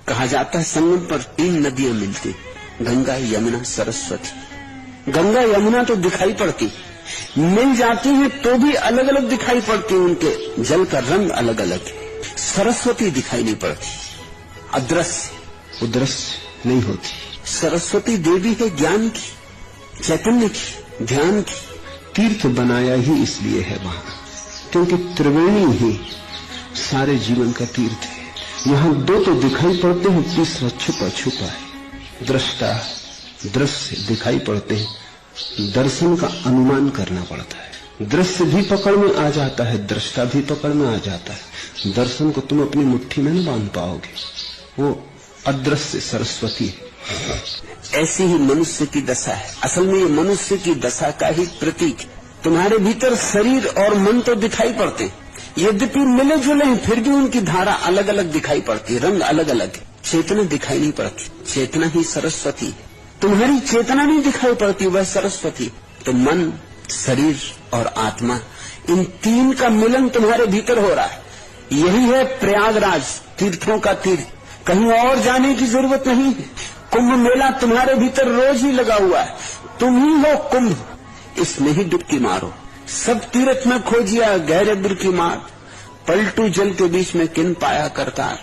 कहा जाता है संगम पर 3 नदियां मिलती, गंगा, यमुना, सरस्वती। गंगा यमुना तो दिखाई पड़ती, मिल जाती हैं तो भी अलग अलग दिखाई पड़ती, उनके जल का रंग अलग अलग है। सरस्वती दिखाई नहीं पड़ती, अदृश्य, वो दृश्य नहीं होती। सरस्वती देवी है ज्ञान की, चैतन्य की, ध्यान की। तीर्थ बनाया ही इसलिए है वहां, क्योंकि त्रिवेणी ही सारे जीवन का तीर्थ है। यहां 2 तो दिखाई पड़ते हैं, तीसरा छुपा छुपा है। दृष्टा, दृश्य दिखाई पड़ते हैं, दर्शन का अनुमान करना पड़ता है। दृश्य भी पकड़ में आ जाता है, दृष्टा भी पकड़ में आ जाता है। दर्शन को तुम अपनी मुट्ठी में न बांध पाओगे, वो अदृश्य सरस्वती है। ऐसी ही मनुष्य की दशा है। असल में ये मनुष्य की दशा का ही प्रतीक। तुम्हारे भीतर शरीर और मन तो दिखाई पड़ते हैं, यद्यपि मिले जुले हैं, फिर भी उनकी धारा अलग अलग दिखाई पड़ती है, रंग अलग अलग है। चेतना दिखाई नहीं पड़ती, चेतना ही सरस्वती है। तुम्हारी चेतना नहीं दिखाई पड़ती, वह सरस्वती। तो मन, शरीर और आत्मा, इन 3 का मिलन तुम्हारे भीतर हो रहा है। यही है प्रयागराज, तीर्थों का तीर्थ। कहीं और जाने की जरूरत नहीं है। कुंभ मेला तुम्हारे भीतर रोज ही लगा हुआ है, तुम ही हो कुंभ, इसमें ही डुबकी मारो। सब तीर्थ में खोजिया गहरे बुर की मार, पलटू जल के बीच में किन पाया करतार।